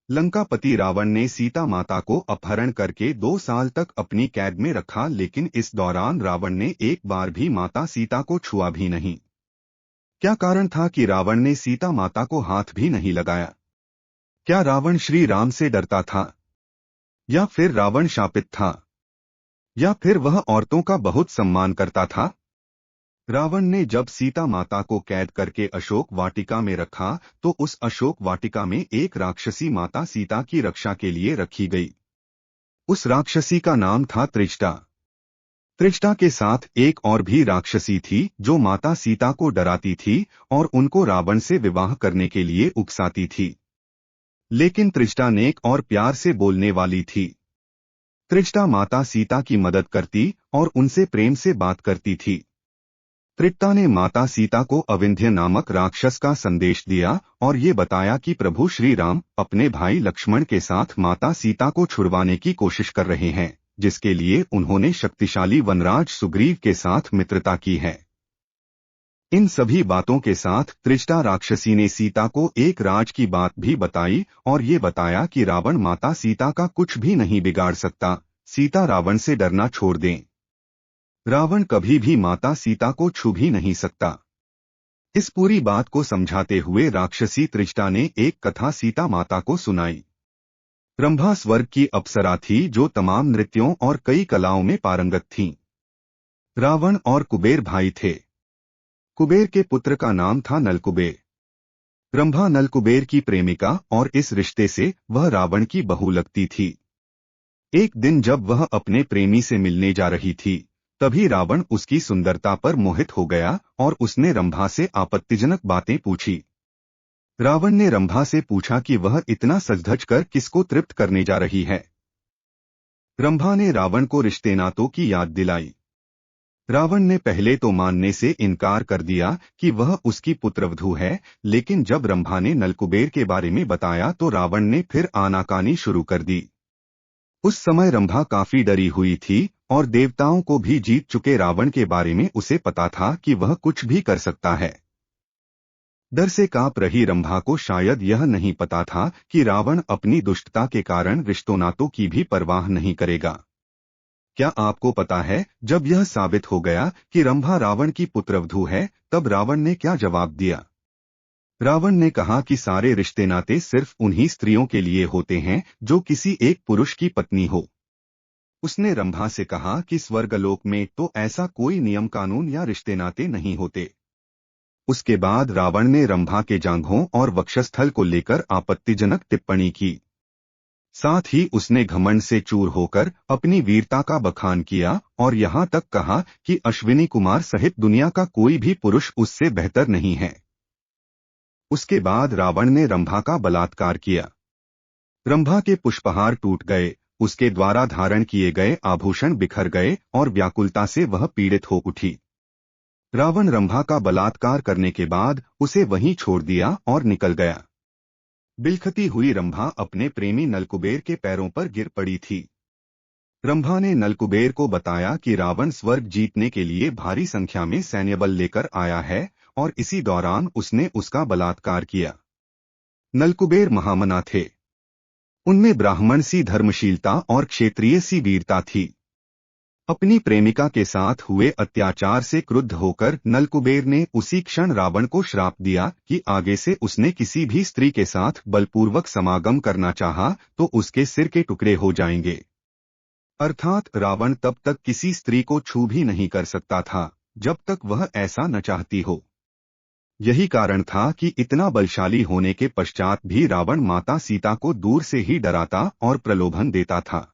लंकापति रावण ने सीता माता को अपहरण करके 2 साल तक अपनी कैद में रखा, लेकिन इस दौरान रावण ने एक बार भी माता सीता को छुआ भी नहीं। क्या कारण था कि रावण ने सीता माता को हाथ भी नहीं लगाया? क्या रावण श्री राम से डरता था, या फिर रावण शापित था, या फिर वह औरतों का बहुत सम्मान करता था? रावण ने जब सीता माता को कैद करके अशोक वाटिका में रखा तो उस अशोक वाटिका में एक राक्षसी माता सीता की रक्षा के लिए रखी गई। उस राक्षसी का नाम था त्रिजटा। त्रिजटा के साथ एक और भी राक्षसी थी जो माता सीता को डराती थी और उनको रावण से विवाह करने के लिए उकसाती थी। लेकिन त्रिजटा नेक और प्यार से बोलने वाली थी। त्रिजटा माता सीता की मदद करती और उनसे प्रेम से बात करती थी। त्रिजटा ने माता सीता को अविंध्य नामक राक्षस का संदेश दिया और ये बताया कि प्रभु श्री राम अपने भाई लक्ष्मण के साथ माता सीता को छुड़वाने की कोशिश कर रहे हैं, जिसके लिए उन्होंने शक्तिशाली वनराज सुग्रीव के साथ मित्रता की है। इन सभी बातों के साथ त्रिजटा राक्षसी ने सीता को एक राज की बात भी बताई और ये बताया कि रावण माता सीता का कुछ भी नहीं बिगाड़ सकता, सीता रावण से डरना छोड़ दें। रावण कभी भी माता सीता को छू भी नहीं सकता। इस पूरी बात को समझाते हुए राक्षसी त्रिजटा ने एक कथा सीता माता को सुनाई। रंभा स्वर्ग की अप्सरा थी जो तमाम नृत्यों और कई कलाओं में पारंगत थीं। रावण और कुबेर भाई थे। कुबेर के पुत्र का नाम था नलकुबेर। रंभा नलकुबेर की प्रेमिका और इस रिश्ते से वह रावण की बहू लगती थी। एक दिन जब वह अपने प्रेमी से मिलने जा रही थी, तभी रावण उसकी सुंदरता पर मोहित हो गया और उसने रंभा से आपत्तिजनक बातें पूछी। रावण ने रंभा से पूछा कि वह इतना सज-धज कर किसको तृप्त करने जा रही है। रंभा ने रावण को रिश्ते नातों की याद दिलाई। रावण ने पहले तो मानने से इनकार कर दिया कि वह उसकी पुत्रवधू है, लेकिन जब रंभा ने नलकुबेर के बारे में बताया तो रावण ने फिर आनाकानी शुरू कर दी। उस समय रंभा काफी डरी हुई थी और देवताओं को भी जीत चुके रावण के बारे में उसे पता था कि वह कुछ भी कर सकता है। डर से कांप रही रंभा को शायद यह नहीं पता था कि रावण अपनी दुष्टता के कारण रिश्तों नातों की भी परवाह नहीं करेगा। क्या आपको पता है, जब यह साबित हो गया कि रंभा रावण की पुत्रवधू है, तब रावण ने क्या जवाब दिया? रावण ने कहा कि सारे रिश्ते नाते सिर्फ उन्हीं स्त्रियों के लिए होते हैं जो किसी एक पुरुष की पत्नी हो। उसने रंभा से कहा कि स्वर्गलोक में तो ऐसा कोई नियम कानून या रिश्ते नाते नहीं होते। उसके बाद रावण ने रंभा के जांघों और वक्षस्थल को लेकर आपत्तिजनक टिप्पणी की। साथ ही उसने घमंड से चूर होकर अपनी वीरता का बखान किया और यहाँ तक कहा कि अश्विनी कुमार सहित दुनिया का कोई भी पुरुष उससे बेहतर नहीं है। उसके बाद रावण ने रंभा का बलात्कार किया। रंभा के पुष्पहार टूट गए, उसके द्वारा धारण किए गए आभूषण बिखर गए और व्याकुलता से वह पीड़ित हो उठी। रावण रंभा का बलात्कार करने के बाद उसे वहीं छोड़ दिया और निकल गया। बिलखती हुई रंभा अपने प्रेमी नलकुबेर के पैरों पर गिर पड़ी थी। रंभा ने नलकुबेर को बताया कि रावण स्वर्ग जीतने के लिए भारी संख्या में सैन्यबल लेकर आया है और इसी दौरान उसने उसका बलात्कार किया। नलकुबेर महामना थे। उनमें ब्राह्मण सी धर्मशीलता और क्षेत्रीय सी वीरता थी। अपनी प्रेमिका के साथ हुए अत्याचार से क्रुद्ध होकर नलकुबेर ने उसी क्षण रावण को श्राप दिया कि आगे से उसने किसी भी स्त्री के साथ बलपूर्वक समागम करना चाहा तो उसके सिर के टुकड़े हो जाएंगे। अर्थात रावण तब तक किसी स्त्री को छू भी नहीं कर सकता था जब तक वह ऐसा न चाहती हो। यही कारण था कि इतना बलशाली होने के पश्चात भी रावण माता सीता को दूर से ही डराता और प्रलोभन देता था।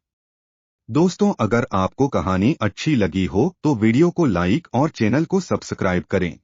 दोस्तों, अगर आपको कहानी अच्छी लगी हो तो वीडियो को लाइक और चैनल को सब्सक्राइब करें।